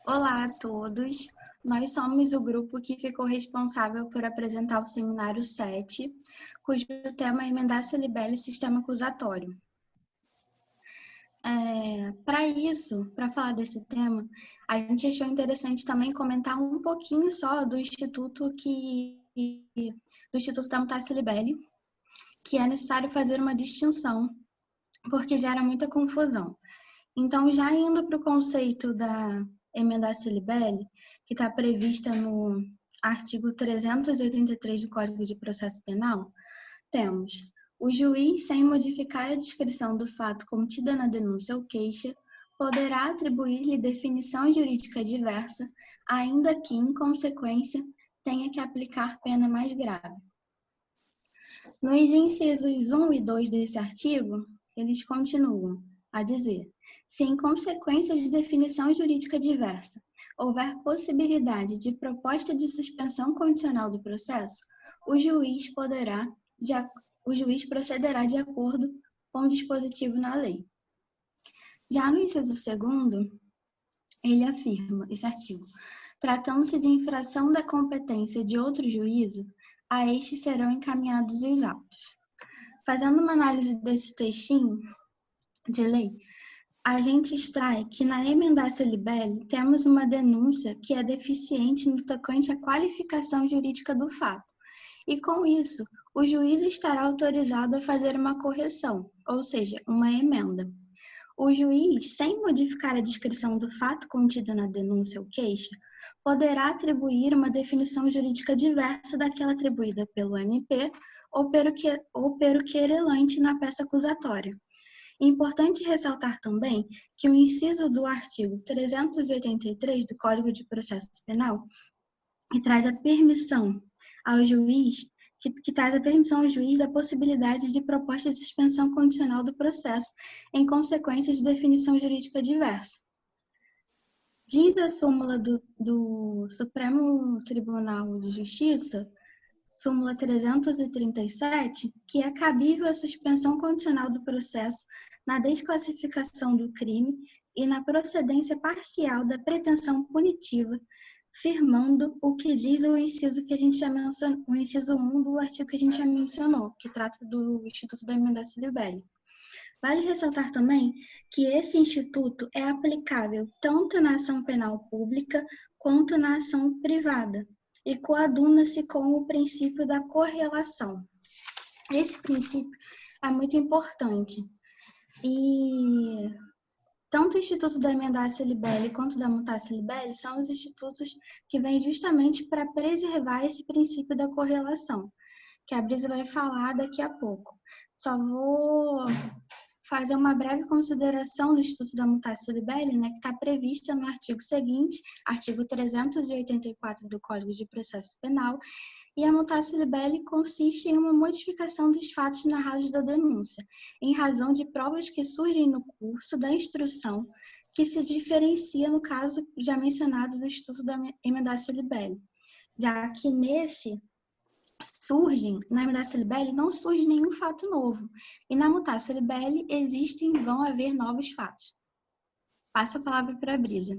Olá a todos. Nós somos o grupo que ficou responsável por apresentar o seminário 7, cujo tema é Emendaça Libelli Sistema Acusatório. Para isso, para falar desse tema, a gente achou interessante também comentar um pouquinho só do Instituto da Mutácia Libelli, que é necessário fazer uma distinção, porque gera muita confusão. Então, já indo para o conceito da emendação libelli, que está prevista no artigo 383 do Código de Processo Penal, temos: o juiz, sem modificar a descrição do fato contida na denúncia ou queixa, poderá atribuir-lhe definição jurídica diversa, ainda que, em consequência, tenha que aplicar pena mais grave. Nos incisos 1 e 2 desse artigo, eles continuam a dizer: se em consequência de definição jurídica diversa houver possibilidade de proposta de suspensão condicional do processo, o juiz procederá de acordo com o dispositivo na lei. Já no inciso 2º, ele afirma, esse artigo, tratando-se de infração da competência de outro juízo, a este serão encaminhados os autos. Fazendo uma análise desse textinho de lei, a gente extrai que na emendação libelli temos uma denúncia que é deficiente no tocante à qualificação jurídica do fato. E com isso, o juiz estará autorizado a fazer uma correção, ou seja, uma emenda. O juiz, sem modificar a descrição do fato contido na denúncia ou queixa, poderá atribuir uma definição jurídica diversa daquela atribuída pelo MP ou pelo querelante na peça acusatória. É importante ressaltar também que o inciso do artigo 383 do Código de Processo Penal, que traz a permissão ao juiz da possibilidade de proposta de suspensão condicional do processo em consequência de definição jurídica diversa. Diz a súmula do Supremo Tribunal de Justiça, súmula 337, que é cabível a suspensão condicional do processo na desclassificação do crime e na procedência parcial da pretensão punitiva, firmando o que diz o inciso que a gente já mencionou, o inciso 1 do artigo que a gente já mencionou, que trata do Instituto da Emendação Libelli. Vale ressaltar também que esse instituto é aplicável tanto na ação penal pública quanto na ação privada e coaduna-se com o princípio da correlação. Esse princípio é muito importante e tanto o Instituto da Emendação Libelli quanto da Mutácia Libelli são os institutos que vêm justamente para preservar esse princípio da correlação, que a Brisa vai falar daqui a pouco. Só vou fazer uma breve consideração do Instituto da Mutácia Libelli, que está prevista no artigo seguinte, artigo 384 do Código de Processo Penal, e a mutácia libelli consiste em uma modificação dos fatos narrados da denúncia, em razão de provas que surgem no curso da instrução, que se diferencia no caso já mencionado do Instituto da Emendação Libelli, já que na emendação libelli não surge nenhum fato novo, e na mutácia libelli vão haver novos fatos. Passo a palavra para a Brisa.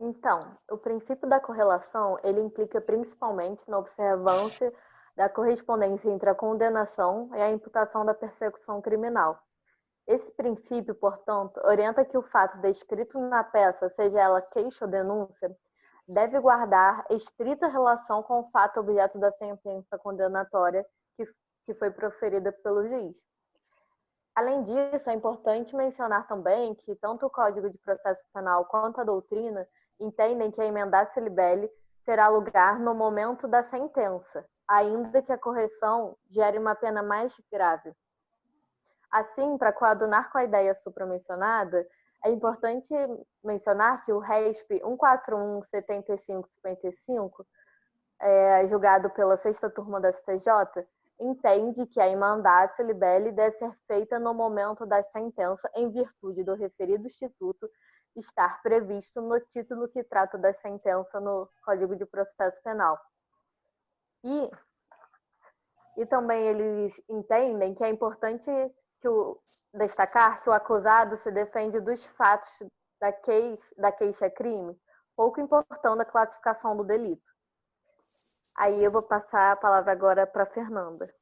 Então, o princípio da correlação, ele implica principalmente na observância da correspondência entre a condenação e a imputação da persecução criminal. Esse princípio, portanto, orienta que o fato descrito na peça, seja ela queixa ou denúncia, deve guardar estrita relação com o fato objeto da sentença condenatória que foi proferida pelo juiz. Além disso, é importante mencionar também que tanto o Código de Processo Penal quanto a doutrina entendem que a emendação libelli terá lugar no momento da sentença, ainda que a correção gere uma pena mais grave. Assim, para coadunar com a ideia supramencionada, é importante mencionar que o RESP 141/75/55, julgado pela 6ª turma da STJ, entende que a emendação libelli deve ser feita no momento da sentença em virtude do referido instituto estar previsto no título que trata da sentença no Código de Processo Penal. E também eles entendem que é importante destacar que o acusado se defende dos fatos da queixa-crime, pouco importando a classificação do delito. Aí eu vou passar a palavra agora para a Fernanda.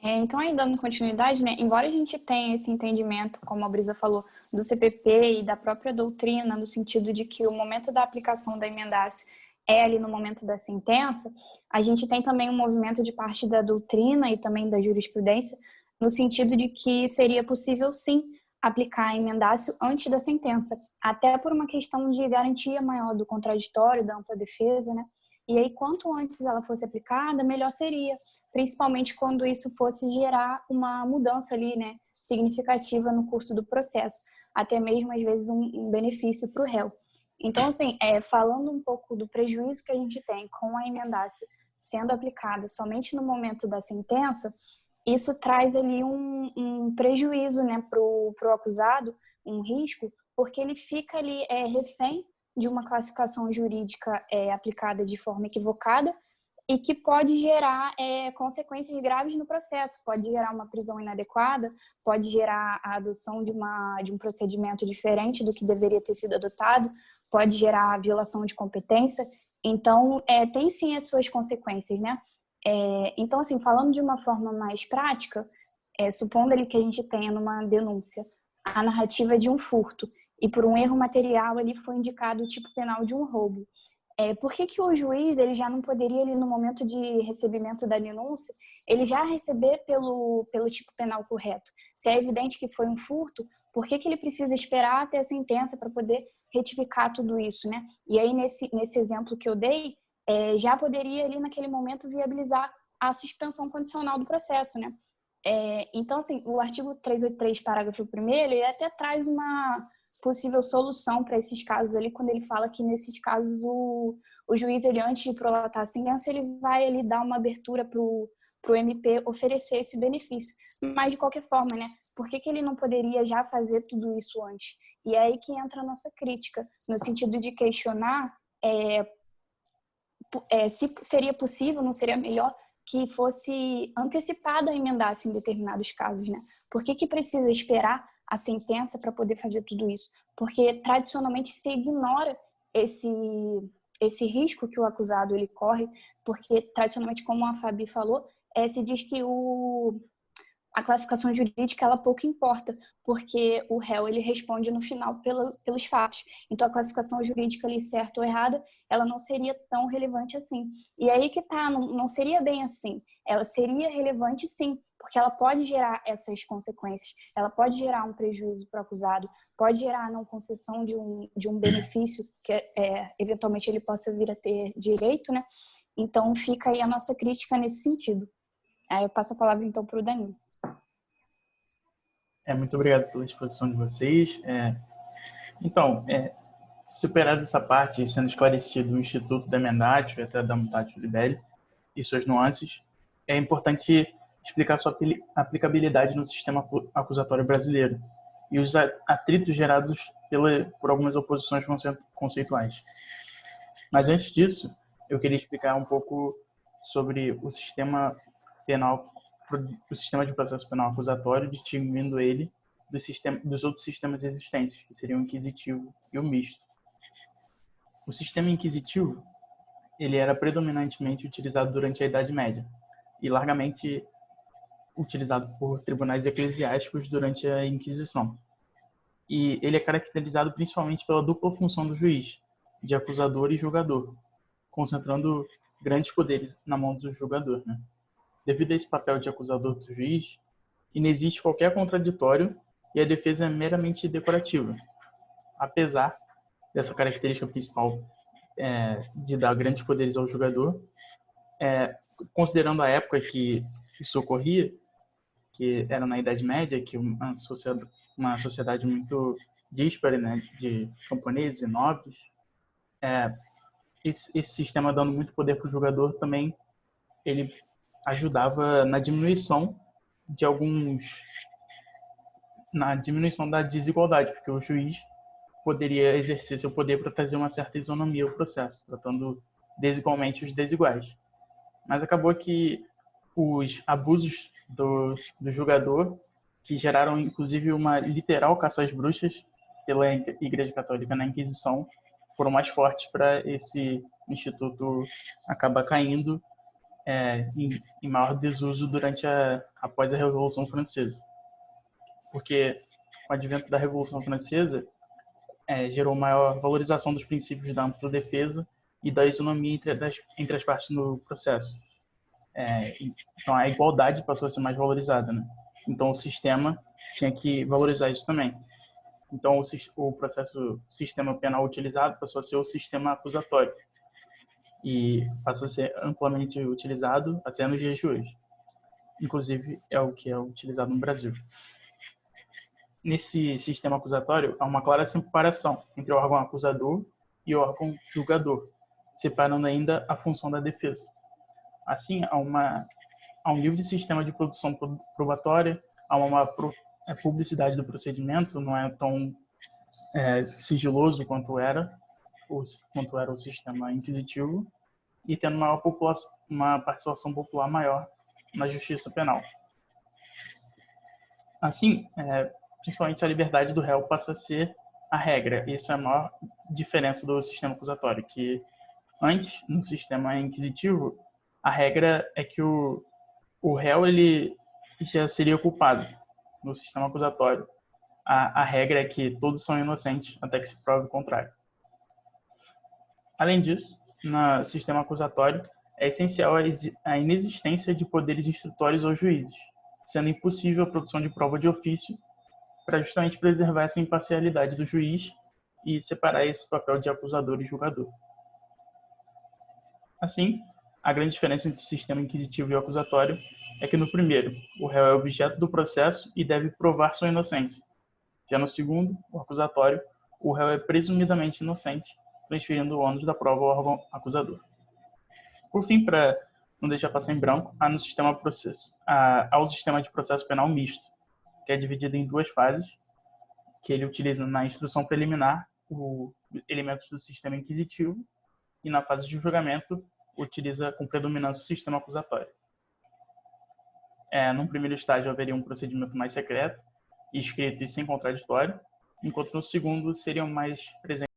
Então, aí dando continuidade, né, embora a gente tenha esse entendimento, como a Brisa falou, do CPP e da própria doutrina, no sentido de que o momento da aplicação da emendácio é ali no momento da sentença, a gente tem também um movimento de parte da doutrina e também da jurisprudência, no sentido de que seria possível, sim, aplicar a emendácio antes da sentença, até por uma questão de garantia maior do contraditório, da ampla defesa, né? E aí, quanto antes ela fosse aplicada, melhor seria, principalmente quando isso fosse gerar uma mudança ali, né, significativa no curso do processo, até mesmo, às vezes, um benefício para o réu. Então, assim, falando um pouco do prejuízo que a gente tem com a emendácio sendo aplicada somente no momento da sentença, isso traz ali um prejuízo, né, para o acusado, um risco, porque ele fica ali refém de uma classificação jurídica aplicada de forma equivocada e que pode gerar consequências graves no processo, pode gerar uma prisão inadequada, pode gerar a adoção de um procedimento diferente do que deveria ter sido adotado, pode gerar a violação de competência. Então, tem sim as suas consequências, né? Então, assim, falando de uma forma mais prática, supondo ali que a gente tenha numa denúncia a narrativa de um furto e por um erro material ali foi indicado o tipo penal de um roubo. Por que o juiz ele já não poderia, ali, no momento de recebimento da denúncia, ele já receber pelo tipo penal correto? Se é evidente que foi um furto, por que ele precisa esperar até a sentença para poder retificar tudo isso, né? E aí, nesse exemplo que eu dei, já poderia ali naquele momento viabilizar a suspensão condicional do processo, né? Então, assim, o artigo 383, parágrafo 1º, ele até traz uma possível solução para esses casos ali, quando ele fala que nesses casos o juiz, ele, antes de prolatar a sentença, ele vai ali dar uma abertura para o MP oferecer esse benefício. Mas, de qualquer forma, né, por que ele não poderia já fazer tudo isso antes? E é aí que entra a nossa crítica, no sentido de questionar se seria possível, não seria melhor que fosse antecipada a emendácio em determinados casos, né? Por que precisa esperar a sentença para poder fazer tudo isso? Porque tradicionalmente se ignora esse risco que o acusado ele corre, porque tradicionalmente, como a Fabi falou, se diz que a classificação jurídica ela pouco importa, porque o réu ele responde no final pelos fatos. Então a classificação jurídica ali, certa ou errada, ela não seria tão relevante assim. E aí que tá, não seria bem assim. Ela seria relevante sim, porque ela pode gerar essas consequências. Ela pode gerar um prejuízo para o acusado, pode gerar a não concessão de um benefício que eventualmente ele possa vir a ter direito, né? Então fica aí a nossa crítica nesse sentido. Aí eu passo a palavra então para o Danilo. Muito obrigado pela exposição de vocês. Então, superada essa parte, sendo esclarecido o Instituto da Emendatio e até da Mutatio Libelli e suas nuances, é importante explicar sua aplicabilidade no sistema acusatório brasileiro e os atritos gerados por algumas oposições conceituais. Mas antes disso, eu queria explicar um pouco sobre o sistema penal, o sistema de processo penal acusatório, distinguindo ele dos outros sistemas existentes, que seriam o inquisitivo e o misto. O sistema inquisitivo ele era predominantemente utilizado durante a Idade Média e largamente utilizado por tribunais eclesiásticos durante a Inquisição. E ele é caracterizado principalmente pela dupla função do juiz, de acusador e julgador, concentrando grandes poderes na mão do julgador, né? Devido a esse papel de acusador do juiz, inexiste qualquer contraditório e a defesa é meramente decorativa. Apesar dessa característica principal de dar grandes poderes ao julgador, considerando a época que isso ocorria, que era na Idade Média, que uma sociedade muito díspare, né, de camponeses e nobres, esse sistema dando muito poder para o julgador também, ele ajudava na diminuição da desigualdade, porque o juiz poderia exercer seu poder para trazer uma certa isonomia ao processo, tratando desigualmente os desiguais. Mas acabou que os abusos do julgador, que geraram inclusive uma literal caça às bruxas pela Igreja Católica na Inquisição, foram mais fortes para esse instituto acabar caindo em maior desuso após a Revolução Francesa. Porque com o advento da Revolução Francesa, gerou maior valorização dos princípios da ampla defesa e da isonomia entre as partes no processo. Então, a igualdade passou a ser mais valorizada, né? Então, o sistema tinha que valorizar isso também. Então, o sistema penal utilizado passou a ser o sistema acusatório e passa a ser amplamente utilizado até nos dias de hoje. Inclusive, é o que é utilizado no Brasil. Nesse sistema acusatório, há uma clara separação entre o órgão acusador e o órgão julgador, separando ainda a função da defesa. Assim, há um livre sistema de produção probatória, há uma publicidade do procedimento, não é tão sigiloso quanto era o sistema inquisitivo, e tendo uma participação popular maior na justiça penal. Assim, principalmente a liberdade do réu passa a ser a regra. Essa é a maior diferença do sistema acusatório, que antes, no sistema inquisitivo, a regra é que o réu ele já seria culpado. No sistema acusatório, a regra é que todos são inocentes até que se prove o contrário. Além disso, no sistema acusatório, é essencial a inexistência de poderes instrutórios aos juízes, sendo impossível a produção de prova de ofício para justamente preservar essa imparcialidade do juiz e separar esse papel de acusador e julgador. Assim, a grande diferença entre o sistema inquisitivo e o acusatório é que no primeiro, o réu é objeto do processo e deve provar sua inocência. Já no segundo, o acusatório, o réu é presumidamente inocente, transferindo o ônus da prova ao órgão acusador. Por fim, para não deixar passar em branco, há o sistema de processo penal misto, que é dividido em duas fases, que ele utiliza na instrução preliminar elementos do sistema inquisitivo e na fase de julgamento utiliza com predominância o sistema acusatório. Num primeiro estágio haveria um procedimento mais secreto, escrito e sem contraditório, enquanto no segundo seriam mais presentes